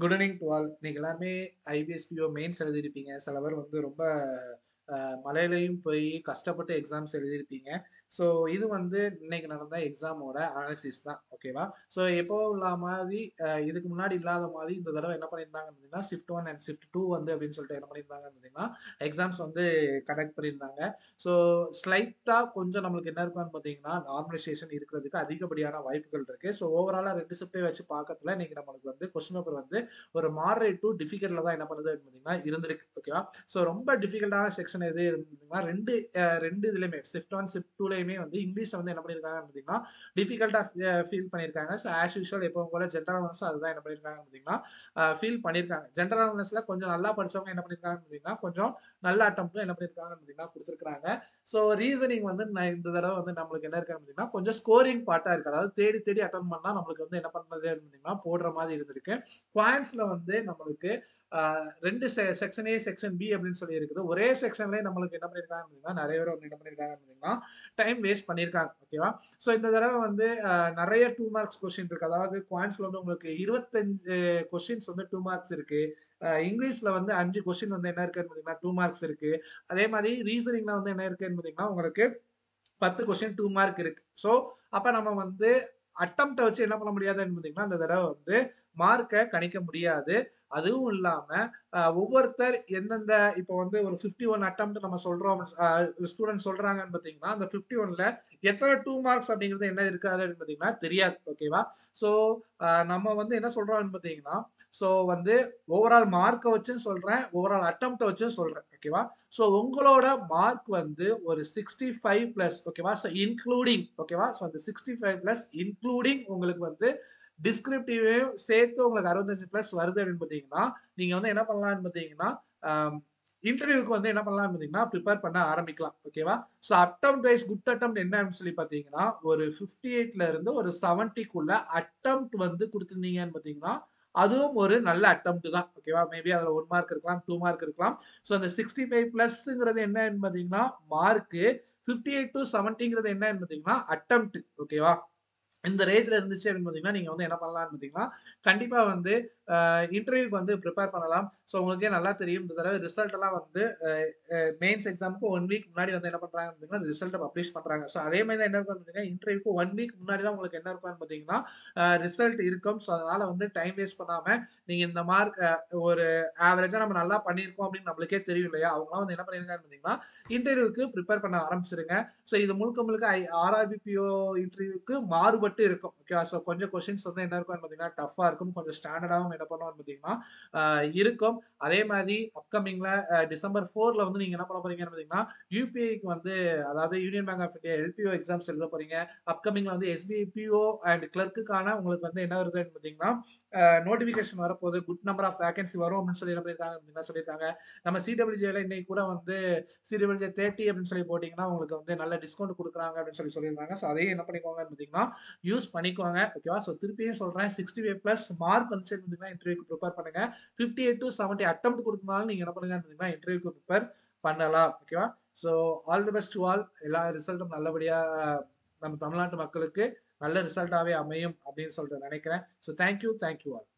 Good evening to all. இன்னைக்கு எல்லாருமே ஐபிஎஸ்பிஓ mains எழுதியிருப்பீங்க. சில பேர் வந்து ரொம்ப மலையிலையும் போய் கஷ்டப்பட்டு எக்ஸாம்ஸ் எழுதியிருப்பீங்க. ஸோ இது வந்து இன்னைக்கு நடந்த எக்ஸாமோட அனாலிசிஸ் தான். ஓகேவா? ஸோ எப்போ உள்ள மாதிரி இதுக்கு முன்னாடி இல்லாத மாதிரி இந்த தடவை என்ன பண்ணியிருந்தாங்கன்னு பார்த்தீங்கன்னா, ஷிஃப்ட் 1 அண்ட் ஷிஃப்ட் 2 வந்து அப்படின்னு சொல்லிட்டு என்ன பண்ணியிருந்தாங்கன்னு பார்த்தீங்கன்னா, எக்ஸாம்ஸ் வந்து கண்டக்ட் பண்ணியிருந்தாங்க. ஸோ ஸ்லைட்டாக கொஞ்சம் நம்மளுக்கு என்ன இருக்குன்னு பார்த்தீங்கன்னா, நார்மலைசேஷன் இருக்கிறதுக்கு அதிகப்படியான வாய்ப்புகள் இருக்கு. ஸோ ஓவராலாக 2 ஷிஃப்ட்டை வச்சு பார்க்கறதுல இன்னைக்கு நம்மளுக்கு வந்து கொஸ்டின் பேப்பர் வந்து ஒரு மாடரேட் டு டிஃபிகல்ட்ல தான் என்ன பண்ணுது பார்த்தீங்கன்னா இருந்திருக்கு. ஓகேவா? ஸோ ரொம்ப டிஃபிகல்ட்டான செக்ஷன் எது இருந்ததுன்னா ரெண்டு இதுலையுமே ஷிஃப்ட் 1 ஷிஃப்ட் 2லையுமே வந்து இங்கிலீஷ் வந்து என்ன பண்ணியிருக்காங்க பார்த்தீங்கன்னா டிஃபிகல்ட்டா ஃபீல் பண்ணியிருக்காங்க. ஸோ ஆஸ் யூஷுவல் எப்பவும் போல ஜென்ரல் அவேர்னஸ் அதுதான் என்ன பண்ணியிருக்காங்க பார்த்தீங்கன்னா ஃபீல் பண்ணியிருக்காங்க. ஜென்ரல் அவேர்னஸ்ல கொஞ்சம் நல்லா படிச்சவங்க என்ன பண்ணியிருக்காங்க பார்த்தீங்கன்னா கொஞ்சம் நல்ல அட்டம்ப்ட்டும் என்ன பண்ணியிருக்காங்க பார்த்தீங்கன்னா கொடுத்துருக்காங்க. ஸோ ரீசனிங் வந்து நான் இந்த தடவை வந்து நம்மளுக்கு என்ன இருக்கான்னு பார்த்தீங்கன்னா கொஞ்சம் ஸ்கோரிங் பார்ட்டா இருக்கு. அதாவது தேடி தேடி அட்டன் பண்ணா நம்மளுக்கு வந்து என்ன பண்ணுறது பார்த்தீங்கன்னா போடுற மாதிரி இருந்திருக்கு. குவான்ஸ்ல வந்து நம்மளுக்கு ரெண்டு செக்ஷன் ஏ செக்ஷன் பி அப்படின்னு சொல்லி இருக்குது. ஒரே செக்ஷன்லேயே நம்மளுக்கு என்ன பண்ணியிருக்காங்க அப்படின்னா நிறைய பேர் வந்து என்ன பண்ணியிருக்காங்க அப்படின்னா டைம் வேஸ்ட் பண்ணியிருக்காங்க. ஓகேவா? ஸோ இந்த தடவை வந்து நிறைய 2 மார்க்ஸ் கொஸ்டின் இருக்கு. அதாவது குவான்ஸ்ல வந்து உங்களுக்கு 25 கொஸ்டின்ஸ் வந்து 2 மார்க்ஸ் இருக்கு. இங்கிலீஷ்ல வந்து 5 கொஸ்டின் வந்து என்ன இருக்குன்னு பார்த்தீங்கன்னா 2 மார்க்ஸ் இருக்கு. அதே மாதிரி ரீசனிங்ல வந்து என்ன இருக்குன்னு பார்த்தீங்கன்னா உங்களுக்கு 10 கொஸ்டின் 2 மார்க் இருக்கு. ஸோ அப்ப நம்ம வந்து அட்டம்ப்ட வச்சு என்ன பண்ண முடியாதுன்னு பார்த்தீங்கன்னா இந்த தடவை வந்து மார்க்கை கணிக்க முடியாது. அதுவும் இல்லாம ஒவ்வொருத்தர் எந்தெந்த இப்போ வந்து ஒரு 51 அட்டம்ப்ட் நம்ம சொல்றோம் ஸ்டூடெண்ட் சொல்றாங்கன்னு பார்த்தீங்கன்னா அந்த 51ல எத்தனை 2 மார்க்ஸ் அப்படிங்கிறது என்ன இருக்காதுன்னு பார்த்தீங்கன்னா தெரியாது. ஓகேவா? ஸோ நம்ம வந்து என்ன சொல்றோம்னு பார்த்தீங்கன்னா ஸோ வந்து ஓவரால் மார்க்கை வச்சும் சொல்றேன், ஓவரால் அட்டம்ப்ட வச்சும் சொல்றேன். ஓகேவா? ஸோ உங்களோட மார்க் வந்து ஒரு 65 பிளஸ். ஓகேவா? So including. ஓகேவா? ஸோ அந்த 65 பிளஸ் இன்க்ளூடிங் உங்களுக்கு வந்து டிஸ்கிரிப்டிவையும் சேர்த்து உங்களுக்கு 65 பிளஸ் வருது அப்படின்னு பார்த்தீங்கன்னா நீங்க வந்து என்ன பண்ணலாம்னு பார்த்தீங்கன்னா இன்டர்வியூக்கு வந்து என்ன பண்ணலாம் பார்த்தீங்கன்னா ப்ரிப்பேர் பண்ண ஆரம்பிக்கலாம். ஓகேவா? So attempt wise good attempt என்னன்னு சொல்லி பார்த்தீங்கன்னா ஒரு 58ல இருந்து ஒரு 70க்குள்ள அட்டம்ப்ட் வந்து கொடுத்துருந்தீங்கன்னு பார்த்தீங்கன்னா அதுவும் ஒரு நல்ல அட்டம்ப்ட் தான். ஓகேவா? மேபி அதுல 1 மார்க் இருக்கலாம், 2 மார்க் இருக்கலாம். ஸோ அந்த 65 பிளஸ்ங்கிறது என்னன்னு பார்த்தீங்கன்னா மார்க்கு, 58 டு 70ங்கிறது என்னன்னு பார்த்தீங்கன்னா அட்டம்ப்ட். ஓகேவா? இந்த ரேஞ்ச்ல இருந்துச்சு அப்படின்னு பார்த்தீங்கன்னா நீங்க வந்து என்ன பண்ணலாம்னு பார்த்தீங்கன்னா கண்டிப்பா வந்து இன்டர்வியூக்கு வந்து ப்ரிப்பேர் பண்ணலாம். ஸோ உங்களுக்கே நல்லா தெரியும் இந்த தடவை ரிசல்ட் எல்லாம் வந்து மெயின்ஸ் எக்ஸாமுக்கு 1 வீக் முன்னாடி வந்து என்ன பண்றாங்க அப்படின்னா ரிசல்ட்டை பப்ளிஷ் பண்றாங்க. ஸோ அதே மாதிரி தான் என்ன இருக்கும் பார்த்தீங்கன்னா இன்டர்வியூக்கு 1 வீக் முன்னாடி தான் உங்களுக்கு என்ன இருக்கும்னு பார்த்தீங்கன்னா ரிசல்ட் இருக்கும். ஸோ அதனால வந்து டைம் வேஸ்ட் பண்ணாம நீங்க இந்த மார்க் ஒரு ஆவரேஜா நம்ம நல்லா பண்ணியிருக்கோம் அப்படின்னு நம்மளுக்கே தெரியும் இல்லையா? அவங்களாம் வந்து என்ன பண்ணிருக்காங்கன்னு பார்த்தீங்கன்னா இன்டர்வியூக்கு ப்ரிப்பேர் பண்ண ஆரம்பிச்சிருங்க. ஸோ இது முழுக்க முழுக்க ஆர்ஆர்பிபிஓ இன்டர்வியூக்கு மாறுபட்டு இருக்கும். ஓகே. ஸோ கொஞ்சம் கொஸ்டின்ஸ் வந்து என்ன இருக்கும் பார்த்தீங்கன்னா டஃபா இருக்கும். கொஞ்சம் ஸ்டாண்டர்டாகவும் என்ன பண்ணுவோம் பார்த்தீங்கன்னா இருக்கும். அதே மாதிரி அப்கமிங்ல டிசம்பர் 4ல வந்து நீங்க என்ன பண்ண போறீங்கன்னு பார்த்தீங்கன்னா யூபிஐக்கு வந்து அதாவது Union Bank of India LBO exams எழுத போறீங்க. அப்கமிங்ல வந்து எஸ்பிஐ பிஓ அண்ட் கிளர்க்குக்கான உங்களுக்கு வந்து என்ன வருதுன்னு பார்த்தீங்கன்னா நோட்டிபிகேஷன் வரப்போகுது. குட் நம்பர் ஆஃப் வேகன்சி வரும் அப்படின்னு சொல்லி என்ன பண்ணிருக்காங்க சொல்லியிருக்காங்க. நம்ம சிடபிள்யூஜேல இன்னைக்கு கூட வந்து சிடபிள்யூஜே 30 அப்படின்னு சொல்லி போட்டீங்கன்னா உங்களுக்கு வந்து நல்ல டிஸ்கவுண்ட் கொடுக்குறாங்க அப்படின்னு சொல்லி சொல்லியிருந்தாங்க. ஸோ அதையும் என்ன பண்ணிக்கோங்கன்னு பார்த்தீங்கன்னா யூஸ் பண்ணிக்கோங்க. ஓகேவா? ஸோ திருப்பியும் சொல்றேன் 65 பிளஸ் மார்க் வந்து சரி பார்த்தீங்கன்னா இன்டர்வியூக்கு ப்ரிப்பேர் பண்ணுங்க. 58 டு 70 அட்டம்ப்ட் கொடுத்தனாலும் நீங்க என்ன பண்ணுங்கன்னு பார்த்தீங்கன்னா இன்டர்வியூக்கு ப்ரிப்பேர் பண்ணலாம். ஓகேவா? So all the best to all. எல்லா ரிசல்ட்டும் நல்லபடியா நம்ம தமிழ்நாட்டு மக்களுக்கு நல்ல ரிசல்ட்டாவே அமையும் அப்படின்னு சொல்லிட்டு நினைக்கிறேன். So thank you all.